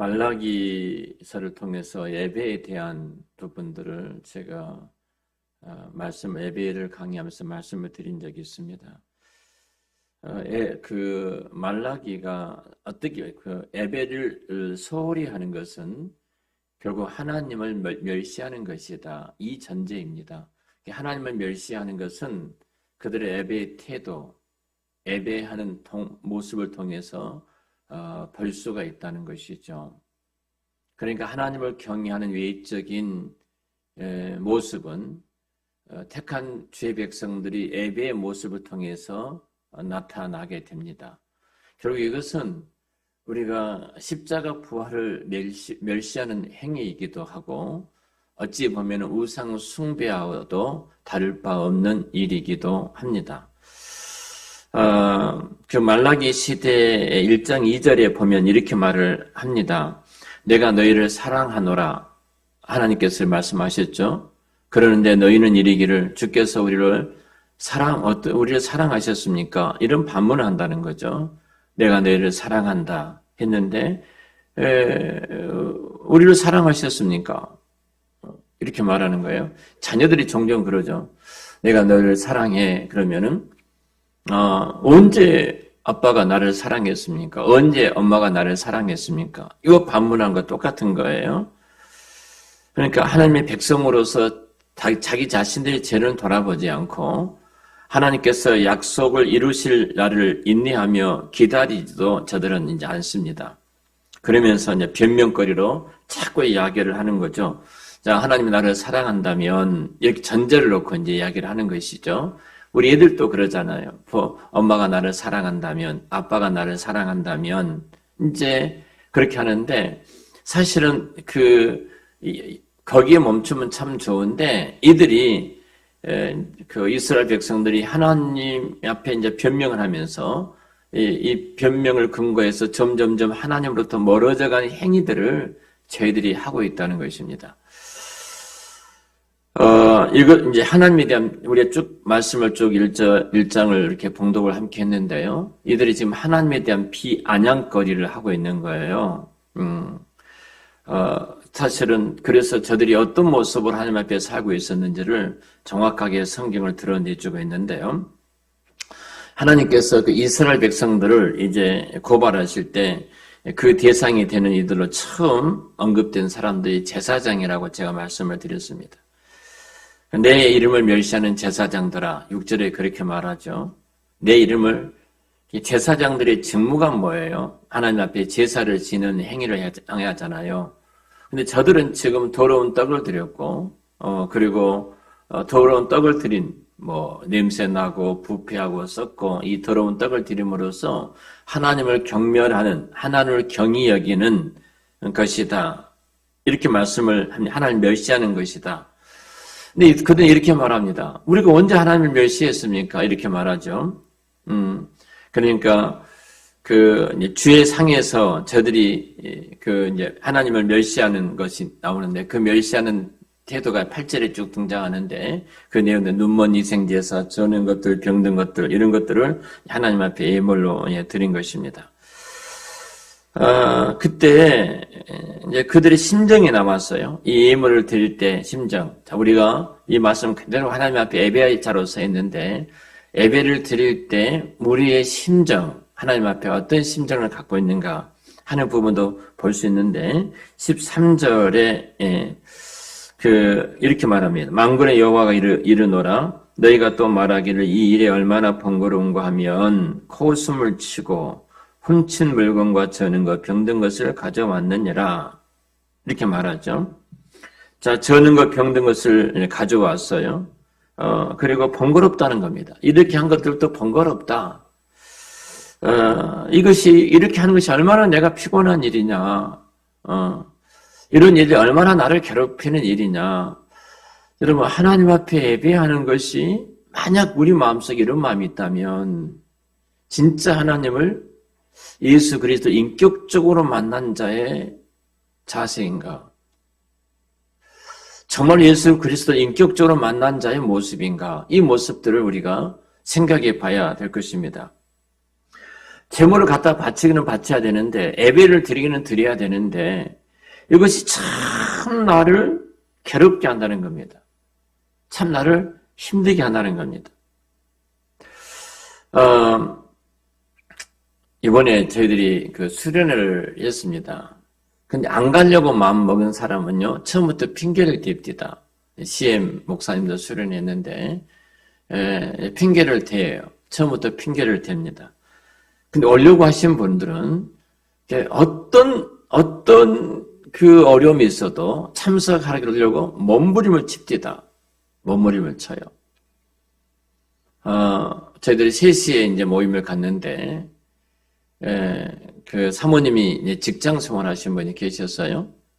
말라기서를 통해서 예배에 대한 부분들을 제가 예배를 강의하면서 말씀을 드린 적이 있습니다. 그 말라기가 어떻게 예배를 소홀히 하는 것은 결국 하나님을 멸시하는 것이다. 이 전제입니다. 하나님을 멸시하는 것은 그들의 예배의 태도, 예배하는 모습을 통해서 볼 수가 있다는 것이죠. 그러니까 하나님을 경외하는 외적인 모습은 택한 주의 백성들이 예배의 모습을 통해서 나타나게 됩니다. 결국 이것은 우리가 십자가 부활을 멸시하는 행위이기도 하고 어찌 보면 우상 숭배하고도 다를 바 없는 일이기도 합니다. 그 말라기 시대의 1장 2절에 보면 이렇게 말을 합니다. 내가 너희를 사랑하노라. 하나님께서 말씀하셨죠. 그러는데 너희는 이르기를 주께서 우리를 사랑하셨습니까? 이런 반문을 한다는 거죠. 내가 너희를 사랑한다 했는데 우리를 사랑하셨습니까? 이렇게 말하는 거예요. 자녀들이 종종 그러죠. 내가 너희를 사랑해. 그러면은 언제 아빠가 나를 사랑했습니까? 언제 엄마가 나를 사랑했습니까? 이거 반문한 거 똑같은 거예요. 그러니까 하나님의 백성으로서 자기 자신들의 죄를 돌아보지 않고 하나님께서 약속을 이루실 날을 인내하며 기다리지도 저들은 이제 않습니다. 그러면서 이제 변명거리로 자꾸 이야기를 하는 거죠. 자, 하나님이 나를 사랑한다면 이렇게 전제를 놓고 이제 이야기를 하는 것이죠. 우리 애들도 그러잖아요. 엄마가 나를 사랑한다면, 아빠가 나를 사랑한다면, 이제 그렇게 하는데, 사실은 거기에 멈추면 참 좋은데, 이들이, 그 이스라엘 백성들이 하나님 앞에 이제 변명을 하면서, 이 변명을 근거해서 점점점 하나님으로부터 멀어져 가는 행위들을 저희들이 하고 있다는 것입니다. 이거 이제 하나님에 대한 우리가 쭉 말씀을 쭉 1장을 이렇게 봉독을 함께 했는데요. 이들이 지금 하나님에 대한 비아냥거리를 하고 있는 거예요. 사실은 그래서 저들이 어떤 모습으로 하나님 앞에 살고 있었는지를 정확하게 성경을 드러내주고 있는데요. 하나님께서 그 이스라엘 백성들을 이제 고발하실 때 그 대상이 되는 이들로 처음 언급된 사람들이 제사장이라고 제가 말씀을 드렸습니다. 내 이름을 멸시하는 제사장들아, 6절에 그렇게 말하죠. 내 이름을, 제사장들의 직무가 뭐예요? 하나님 앞에 제사를 지는 행위를 해야 하잖아요. 근데 저들은 지금 더러운 떡을 드렸고, 그리고 더러운 떡을 드린, 냄새나고 부패하고 썩고 이 더러운 떡을 드림으로써 하나님을 경멸하는, 하나님을 경히 여기는 것이다. 이렇게 말씀을 합니다. 하나님을 멸시하는 것이다. 근데 그들은 이렇게 말합니다. 우리가 언제 하나님을 멸시했습니까? 이렇게 말하죠. 그러니까 주의 상에서 저들이 이제 하나님을 멸시하는 것이 나오는데 그 멸시하는 태도가 8절에 쭉 등장하는데 그 내용은 눈먼 희생제사, 저는 것들, 병든 것들 이런 것들을 하나님 앞에 예물로 드린 것입니다. 그때 이제 그들의 심정이 남았어요. 이 예물을 드릴 때 심정. 자, 우리가 이 말씀 그대로 하나님 앞에 예배자로서 했는데 예배를 드릴 때 우리의 심정, 하나님 앞에 어떤 심정을 갖고 있는가 하는 부분도 볼 수 있는데 13절에 이렇게 말합니다. 만군의 여호와가 이르노라 너희가 또 말하기를 이 일이 얼마나 번거로운가 하면 코웃음을 치고 훔친 물건과 저는 것, 병든 것을 가져왔느니라. 이렇게 말하죠. 자, 저는 것, 병든 것을 가져왔어요. 그리고 번거롭다는 겁니다. 이렇게 한 것들도 번거롭다. 이렇게 하는 것이 얼마나 내가 피곤한 일이냐. 이런 일이 얼마나 나를 괴롭히는 일이냐. 여러분, 하나님 앞에 예배하는 것이 만약 우리 마음속에 이런 마음이 있다면 진짜 하나님을 예수 그리스도 인격적으로 만난 자의 자세인가? 정말 예수 그리스도 인격적으로 만난 자의 모습인가? 이 모습들을 우리가 생각해 봐야 될 것입니다. 제물을 갖다 바치기는 바쳐야 되는데 예배를 드리기는 드려야 되는데 이것이 참 나를 괴롭게 한다는 겁니다. 참 나를 힘들게 한다는 겁니다. 이번에 저희들이 그 수련회를 했습니다. 근데 안 가려고 마음 먹은 사람은요, 처음부터 핑계를 댑니다. CM 목사님도 수련했는데, 핑계를 대요. 처음부터 핑계를 댑니다. 근데 오려고 하신 분들은, 어떤 그 어려움이 있어도 참석하려고 몸부림을 칩니다. 몸부림을 쳐요. 저희들이 3시에 이제 모임을 갔는데, 그 사모님이 이제 직장 생활하신 분이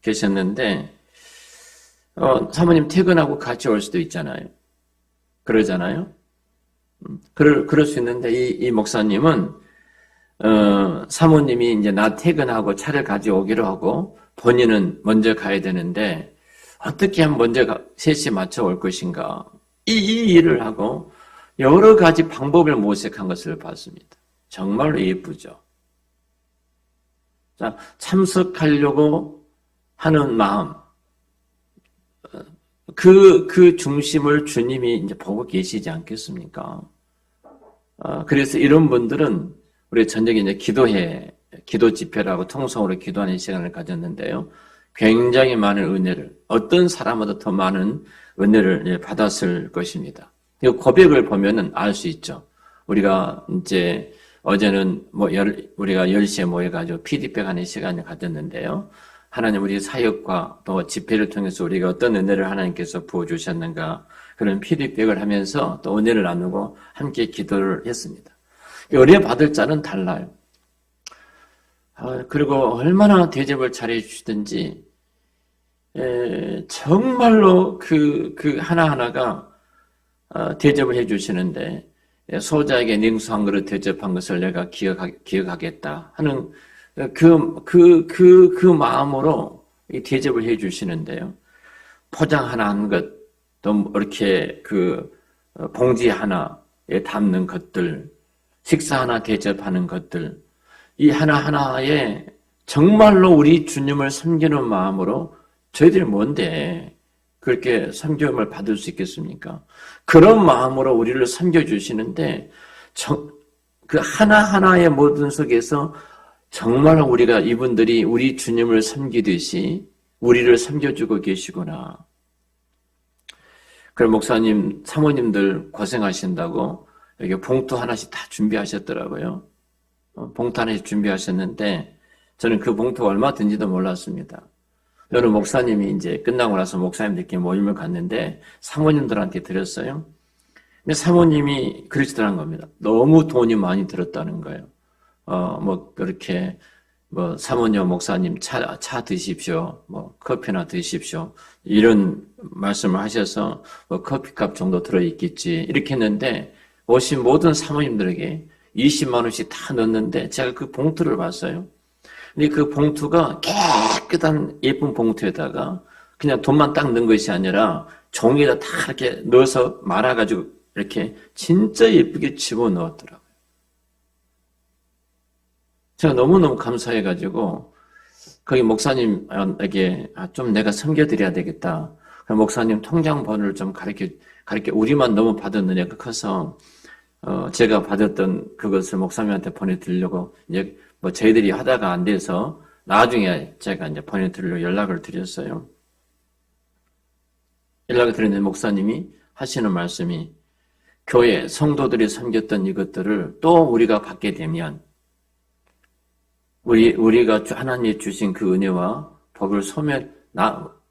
계셨는데, 사모님 퇴근하고 같이 올 수도 있잖아요. 그러잖아요. 그럴 수 있는데, 이 목사님은, 사모님이 이제 나 퇴근하고 차를 가져오기로 하고, 본인은 먼저 가야 되는데, 어떻게 하면 먼저 3시에 맞춰 올 것인가. 이 일을 하고, 여러 가지 방법을 모색한 것을 봤습니다. 정말로 예쁘죠. 자, 참석하려고 하는 마음, 그 중심을 주님이 이제 보고 계시지 않겠습니까? 그래서 이런 분들은 우리 저녁에 이제 기도 집회라고 통성으로 기도하는 시간을 가졌는데요. 굉장히 많은 은혜를, 어떤 사람보다 더 많은 은혜를 받았을 것입니다. 이 고백을 보면은 알 수 있죠. 우리가 이제 어제는 우리가 10시에 모여가지고 피드백 하는 시간을 가졌는데요. 하나님 우리 사역과 또 집회를 통해서 우리가 어떤 은혜를 하나님께서 부어주셨는가 그런 피드백을 하면서 또 은혜를 나누고 함께 기도를 했습니다. 은혜 받을 자는 달라요. 그리고 얼마나 대접을 잘해주시든지 정말로 그 하나하나가 대접을 해주시는데 소자에게 냉수 한 그릇 대접한 것을 내가 기억하겠다 하는 그 마음으로 이 대접을 해주시는데요. 포장 하나 한 것, 또 이렇게 봉지 하나에 담는 것들, 식사 하나 대접하는 것들, 이 하나하나에 정말로 우리 주님을 섬기는 마음으로 저희들이 뭔데 그렇게 섬김을 받을 수 있겠습니까? 그런 마음으로 우리를 섬겨주시는데 그 하나하나의 모든 속에서 정말 우리가 이분들이 우리 주님을 섬기듯이 우리를 섬겨주고 계시구나. 그럼 목사님, 사모님들 고생하신다고 여기 봉투 하나씩 다 준비하셨더라고요. 봉투 하나씩 준비하셨는데 저는 그 봉투가 얼마 든지도 몰랐습니다. 여러 목사님이 이제 끝나고 나서 목사님들끼리 모임을 갔는데 사모님들한테 드렸어요. 근데 사모님이 그러시더라는 겁니다. 너무 돈이 많이 들었다는 거예요. 그렇게, 사모님, 목사님 차 드십시오. 커피나 드십시오. 이런 말씀을 하셔서, 커피값 정도 들어있겠지. 이렇게 했는데, 오신 모든 사모님들에게 20만 원씩 다 넣었는데, 제가 그 봉투를 봤어요. 근데 그 봉투가 깨끗한 예쁜 봉투에다가, 그냥 돈만 딱 넣은 것이 아니라, 종이에다 다 이렇게 넣어서 말아가지고, 이렇게 진짜 예쁘게 집어넣었더라고요. 제가 너무너무 감사해가지고 거기 목사님에게 좀 내가 섬겨드려야 되겠다. 목사님 통장 번호를 좀 가르쳐 우리만 너무 받은 은혜가 커서 제가 받았던 그것을 목사님한테 보내드리려고 이제 저희들이 하다가 안 돼서 나중에 제가 이제 보내드리려고 연락을 드렸어요. 연락을 드렸는데 목사님이 하시는 말씀이 교회 성도들이 섬겼던 이것들을 또 우리가 받게 되면 우리가 하나님이 주신 그 은혜와 복을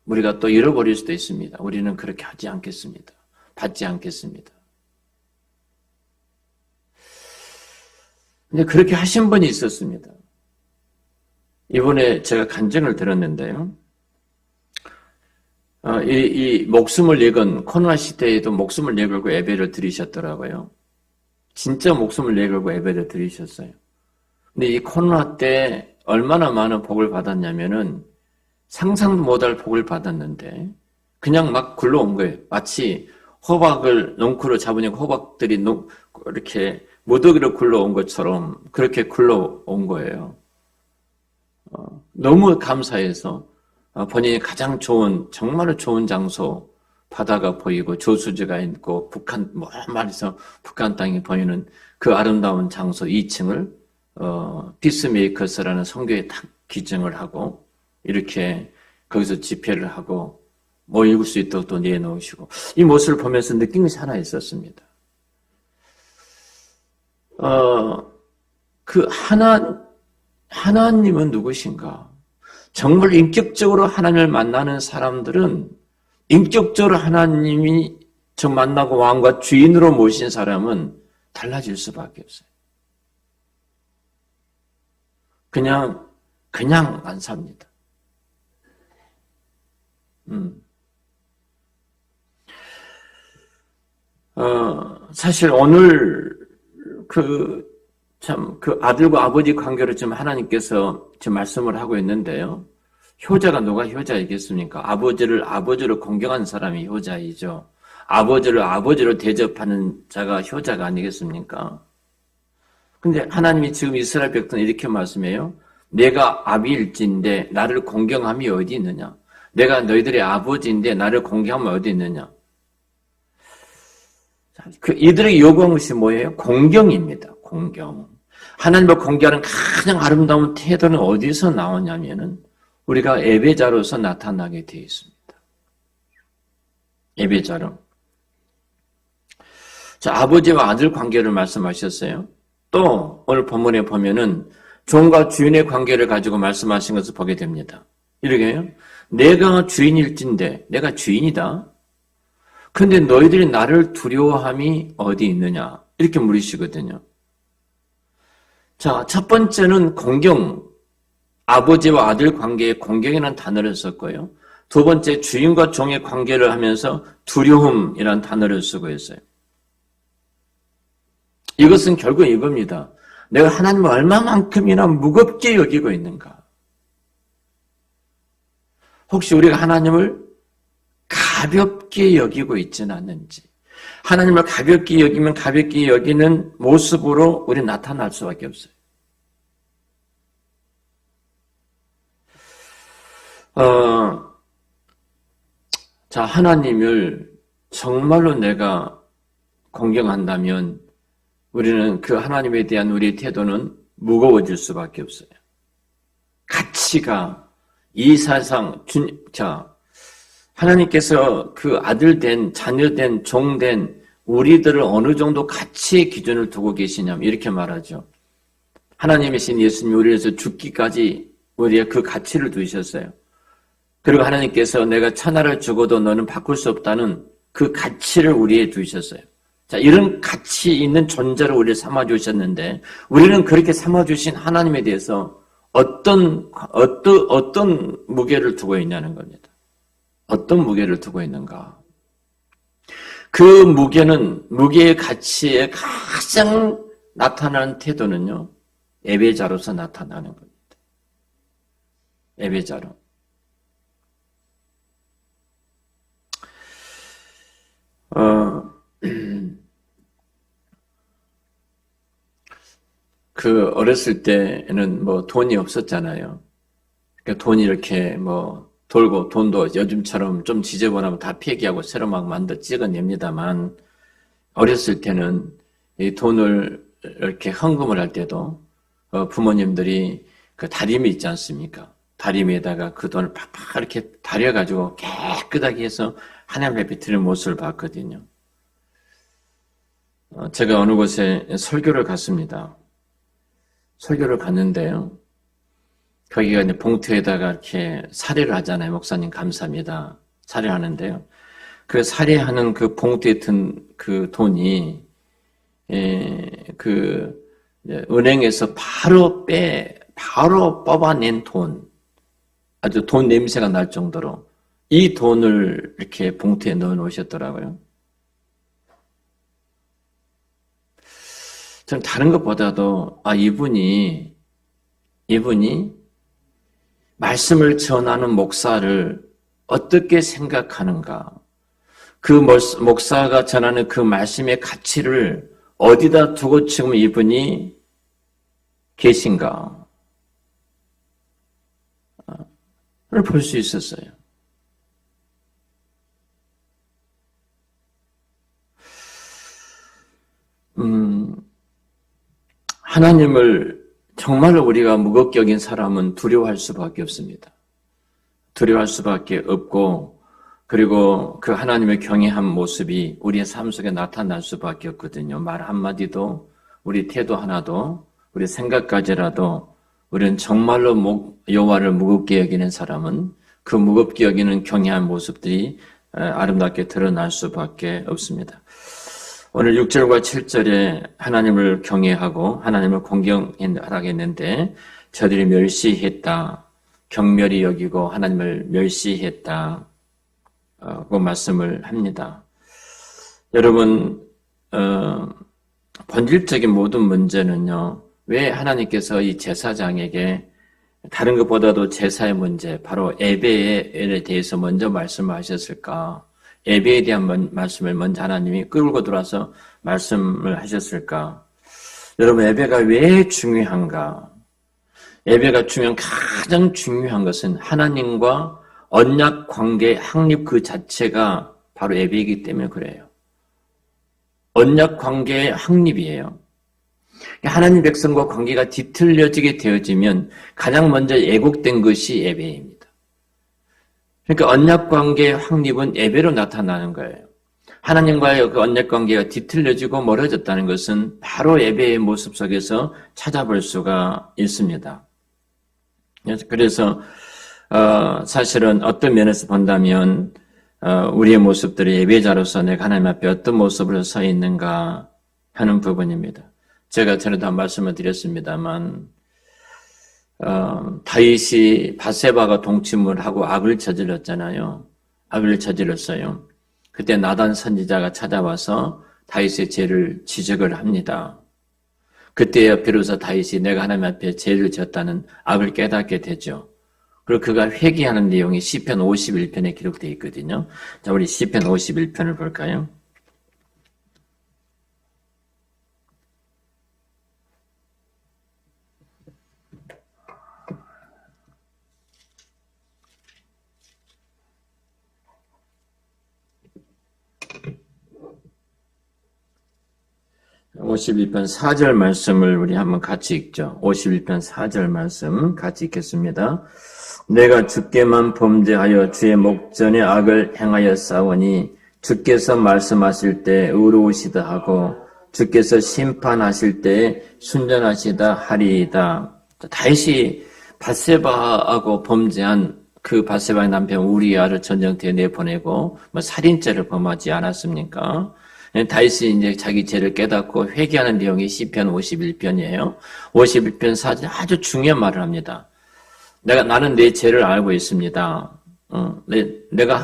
우리가 또 잃어버릴 수도 있습니다. 우리는 그렇게 하지 않겠습니다. 받지 않겠습니다. 근데 그렇게 하신 분이 있었습니다. 이번에 제가 간증을 들었는데요. 이 목숨을 내건 코로나 시대에도 목숨을 내걸고 예배를 드리셨더라고요. 진짜 목숨을 내걸고 예배를 드리셨어요. 근데 이 코로나 때 얼마나 많은 복을 받았냐면은 상상도 못할 복을 받았는데 그냥 막 굴러온 거예요. 마치 호박을 넝쿨로 잡으니까 호박들이 이렇게 무더기로 굴러온 것처럼 그렇게 굴러온 거예요. 너무 감사해서 본인이 가장 좋은, 정말로 좋은 장소, 바다가 보이고 저수지가 있고 북한, 말해서 북한 땅이 보이는 그 아름다운 장소 2층을 피스메이커스라는 선교에 딱 기증을 하고 이렇게 거기서 집회를 하고 모일 수 있도록 또 내놓으시고 이 모습을 보면서 느낀 것이 하나 있었습니다. 그 하나님은 누구신가? 정말 인격적으로 하나님을 만나는 사람들은 인격적으로 하나님이 저 만나고 왕과 주인으로 모신 사람은 달라질 수밖에 없어요. 그냥 안 삽니다. 사실 오늘 그 아들과 아버지 관계로 지금 하나님께서 지금 말씀을 하고 있는데요. 효자가 누가 효자이겠습니까? 아버지를 아버지로 공경하는 사람이 효자이죠. 아버지를 아버지로 대접하는 자가 효자가 아니겠습니까? 근데 하나님이 지금 이스라엘 백성은 이렇게 말씀해요. 내가 아비일진데 나를 공경함이 어디 있느냐? 내가 너희들의 아버지인데 나를 공경함이 어디 있느냐? 이들에게 요구한 것이 뭐예요? 공경입니다. 공경. 하나님을 공경하는 가장 아름다운 태도는 어디서 나오냐면은 우리가 예배자로서 나타나게 되어 있습니다. 예배자로. 자, 아버지와 아들 관계를 말씀하셨어요. 또 오늘 본문에 보면은 종과 주인의 관계를 가지고 말씀하신 것을 보게 됩니다. 이렇게 해요. 내가 주인일진데 내가 주인이다. 그런데 너희들이 나를 두려워함이 어디 있느냐? 이렇게 물으시거든요. 자, 첫 번째는 공경. 아버지와 아들 관계에 공경이라는 단어를 썼고요. 두 번째 주인과 종의 관계를 하면서 두려움이라는 단어를 쓰고 있어요. 이것은 결국 이겁니다. 내가 하나님을 얼마만큼이나 무겁게 여기고 있는가? 혹시 우리가 하나님을 가볍게 여기고 있지는 않는지, 하나님을 가볍게 여기면 가볍게 여기는 모습으로 우리 나타날 수밖에 없어요. 자, 하나님을 정말로 내가 공경한다면 우리는 그 하나님에 대한 우리의 태도는 무거워질 수밖에 없어요. 가치가 이 세상, 하나님께서 그 아들 된, 자녀 된, 종 된 우리들을 어느 정도 가치의 기준을 두고 계시냐면 이렇게 말하죠. 하나님이신 예수님이 우리를 위해서 죽기까지 우리의 그 가치를 두셨어요. 그리고 하나님께서 내가 천하를 주고도 너는 바꿀 수 없다는 그 가치를 우리에 두셨어요. 자, 이런 가치 있는 존재를 우리를 삼아주셨는데 우리는 그렇게 삼아주신 하나님에 대해서 어떤 무게를 두고 있냐는 겁니다. 어떤 무게를 두고 있는가? 그 무게의 가치에 가장 나타나는 태도는요, 예배자로서 나타나는 겁니다. 예배자로. 어렸을 때는 돈이 없었잖아요. 그러니까 돈이 이렇게 돌고 돈도 요즘처럼 좀 지저분하면 다 폐기하고 새로 막 찍어냅니다만 어렸을 때는 이 돈을 이렇게 헌금을 할 때도 부모님들이 그 다리미 있지 않습니까? 다리미에다가 그 돈을 팍팍 이렇게 다려가지고 깨끗하게 해서 하나님 앞에 드리는 모습을 봤거든요. 제가 어느 곳에 설교를 갔습니다. 설교를 갔는데요. 거기가 이제 봉투에다가 이렇게 사례를 하잖아요. 목사님 감사합니다. 사례하는데요. 그 사례하는 그 봉투에 든 그 돈이 은행에서 바로 뽑아낸 돈, 아주 돈 냄새가 날 정도로 이 돈을 이렇게 봉투에 넣어 놓으셨더라고요. 저는 다른 것보다도 이분이 말씀을 전하는 목사를 어떻게 생각하는가, 그 목사가 전하는 그 말씀의 가치를 어디다 두고 지금 이분이 계신가? 를 볼 수 있었어요. 하나님을 정말로 우리가 무겁게 여긴 사람은 두려워할 수밖에 없습니다. 두려워할 수밖에 없고, 그리고 그 하나님의 경외한 모습이 우리의 삶 속에 나타날 수밖에 없거든요. 말 한마디도, 우리 태도 하나도, 우리 생각까지라도 우리는 정말로 여호와를 무겁게 여기는 사람은 그 무겁게 여기는 경외한 모습들이 아름답게 드러날 수밖에 없습니다. 오늘 6절과 7절에 하나님을 경외하고 하나님을 공경하라고 했는데 저들이 멸시했다, 경멸히 여기고 하나님을 멸시했다 고 말씀을 합니다. 여러분, 본질적인 모든 문제는요, 왜 하나님께서 이 제사장에게 다른 것보다도 제사의 문제, 바로 예배에 대해서 먼저 말씀하셨을까? 예배에 대한 말씀을 먼저 하나님이 끌고 들어와서 말씀을 하셨을까? 여러분, 예배가 왜 중요한가? 예배가 가장 중요한 것은 하나님과 언약 관계의 확립 그 자체가 바로 예배이기 때문에 그래요. 언약 관계의 확립이에요. 하나님 백성과 관계가 뒤틀려지게 되어지면 가장 먼저 왜곡된 것이 예배입니다. 그러니까 언약 관계의 확립은 예배로 나타나는 거예요. 하나님과의 그 언약 관계가 뒤틀려지고 멀어졌다는 것은 바로 예배의 모습 속에서 찾아볼 수가 있습니다. 그래서 사실은 어떤 면에서 본다면 우리의 모습들이 예배자로서 내가 하나님 앞에 어떤 모습으로 서 있는가 하는 부분입니다. 제가 전에도 한 말씀을 드렸습니다만 다윗이 밧세바가 동침을 하고 악을 저질렀잖아요. 악을 저질렀어요. 그때 나단 선지자가 찾아와서 다윗의 죄를 지적을 합니다. 그때야 비로소 다윗이 내가 하나님 앞에 죄를 졌다는 악을 깨닫게 되죠. 그리고 그가 회개하는 내용이 시편 51편에 기록되어 있거든요. 자, 우리 시편 51편을 볼까요? (51편) 4절 말씀을 우리 한번 같이 읽죠. 51편 4절 말씀 같이 읽겠습니다. 내가 주께만 범죄하여 주의 목전에 악을 행하여 싸우니 주께서 말씀하실 때 의로우시다 하고 주께서 심판하실 때 순전하시다 하리이다. 다윗이 밧세바하고 범죄한 그 밧세바의 남편 우리아를 전쟁터에 내보내고 살인죄를 범하지 않았습니까? 다윗이 이제 자기 죄를 깨닫고 회개하는 내용이 시편 51편이에요. 51편 4절 아주 중요한 말을 합니다. 나는 내 죄를 알고 있습니다. 내 죄가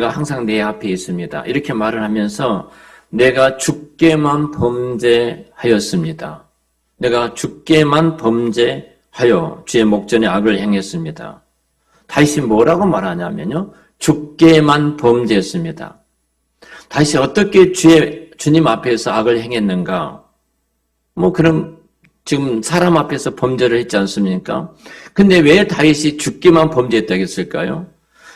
항상 내 앞에 있습니다. 이렇게 말을 하면서 내가 주께만 범죄하였습니다. 내가 주께만 범죄하여 주의 목전에 악을 행했습니다. 다윗이 뭐라고 말하냐면요. 주께만 범죄했습니다. 다윗이 어떻게 주님 앞에서 악을 행했는가? 그럼 지금 사람 앞에서 범죄를 했지 않습니까? 근데 왜 다윗이 주께만 범죄했다고 했을까요?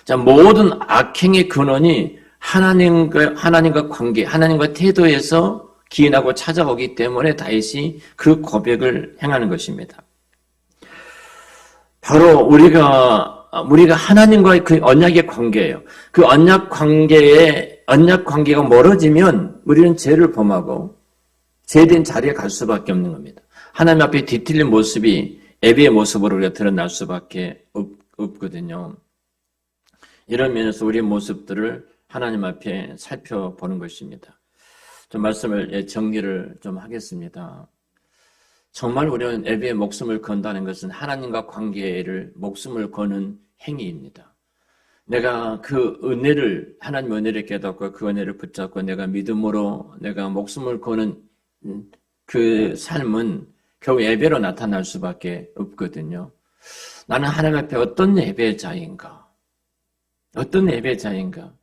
자, 모든 악행의 근원이 하나님과 관계, 하나님과 태도에서 기인하고 찾아오기 때문에 다윗이 그 고백을 행하는 것입니다. 바로 우리가 하나님과의 그 언약의 관계예요. 그 언약 관계가 멀어지면 우리는 죄를 범하고 죄된 자리에 갈 수밖에 없는 겁니다. 하나님 앞에 뒤틀린 모습이 예배의 모습으로 우리가 드러날 수밖에 없거든요. 이런 면에서 우리의 모습들을 하나님 앞에 살펴보는 것입니다. 좀 말씀을 정리를 좀 하겠습니다. 정말 우리는 예배에 목숨을 건다는 것은 하나님과 관계를 목숨을 거는 행위입니다. 내가 그 은혜를, 하나님의 은혜를 깨닫고 그 은혜를 붙잡고 내가 믿음으로 내가 목숨을 거는 그 삶은 결국 예배로 나타날 수밖에 없거든요. 나는 하나님 앞에 어떤 예배자인가? 어떤 예배자인가?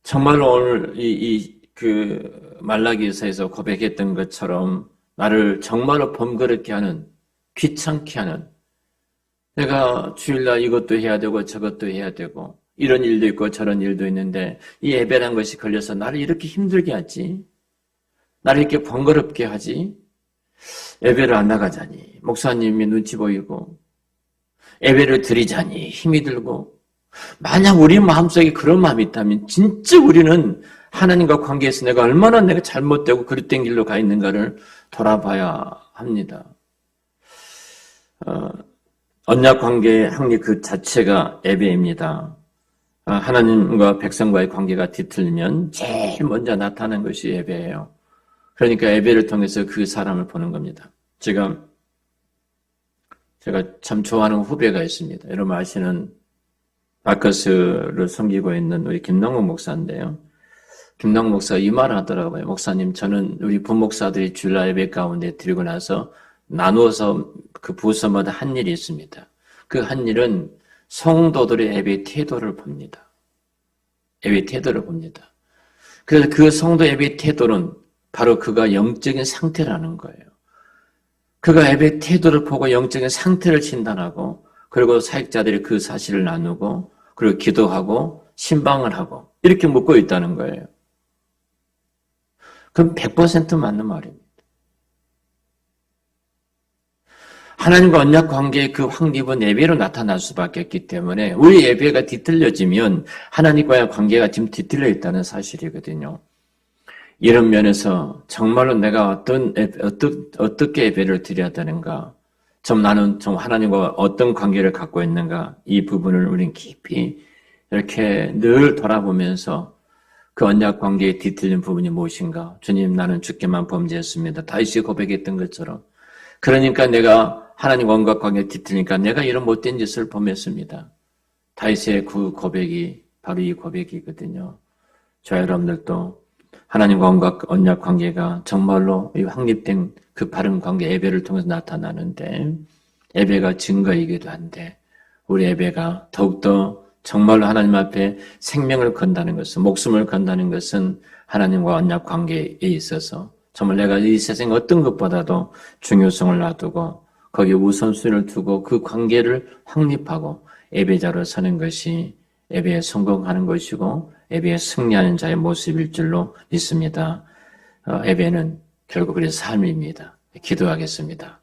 정말로 오늘 이 그 말라기서에서 고백했던 것처럼 나를 정말로 번거롭게 하는, 귀찮게 하는, 내가 주일날 이것도 해야 되고 저것도 해야 되고 이런 일도 있고 저런 일도 있는데 이 예배란 것이 걸려서 나를 이렇게 힘들게 하지, 나를 이렇게 번거롭게 하지, 예배를 안 나가자니 목사님이 눈치 보이고 예배를 드리자니 힘이 들고. 만약 우리 마음속에 그런 마음이 있다면 진짜 우리는 하나님과 관계에서 내가 잘못되고 그릇된 길로 가 있는가를 돌아봐야 합니다. 언약 관계의 확립 그 자체가 예배입니다. 하나님과 백성과의 관계가 뒤틀리면 제일 먼저 나타나는 것이 예배예요. 그러니까 예배를 통해서 그 사람을 보는 겁니다. 제가 참 좋아하는 후배가 있습니다. 여러분 아시는 마커스를 섬기고 있는 우리 김남국 목사인데요. 김남국 목사가 이 말을 하더라고요. 목사님, 저는 우리 부목사들이 주일날 예배 가운데 드리고 나서 나누어서 그 부서마다 한 일이 있습니다. 그 한 일은 성도들의 예배 태도를 봅니다. 예배 태도를 봅니다. 그래서 그 성도 예배 태도는 바로 그가 영적인 상태라는 거예요. 그가 예배 태도를 보고 영적인 상태를 진단하고, 그리고 사역자들이 그 사실을 나누고, 그리고 기도하고 신방을 하고 이렇게 묻고 있다는 거예요. 그럼 100% 맞는 말입니다. 하나님과 언약 관계의 그 확립은 예배로 나타날 수밖에 없기 때문에 우리 예배가 뒤틀려지면 하나님과의 관계가 지금 뒤틀려 있다는 사실이거든요. 이런 면에서 정말로 내가 어떻게 예배를 드려야 되는가, 나는 하나님과 어떤 관계를 갖고 있는가, 이 부분을 우리는 깊이 이렇게 늘 돌아보면서 그 언약 관계에 뒤틀린 부분이 무엇인가. 주님, 나는 주께만 범죄했습니다. 다윗이 고백했던 것처럼. 그러니까 내가 하나님과 언약 관계에 뒤틀리니까 내가 이런 못된 짓을 범했습니다. 다윗의 그 고백이 바로 이 고백이거든요. 저와 여러분들도 하나님과 언약 관계가 정말로 확립된 그 바른 관계, 예배를 통해서 나타나는데, 예배가 증거이기도 한데, 우리 예배가 더욱더 정말로 하나님 앞에 생명을 건다는 것은, 목숨을 건다는 것은 하나님과 언약 관계에 있어서 정말 내가 이 세상 어떤 것보다도 중요성을 놔두고 거기에 우선순위를 두고 그 관계를 확립하고 예배자로 서는 것이 예배에 성공하는 것이고 예배에 승리하는 자의 모습일 줄로 믿습니다. 예배는 결국 우리의 삶입니다. 기도하겠습니다.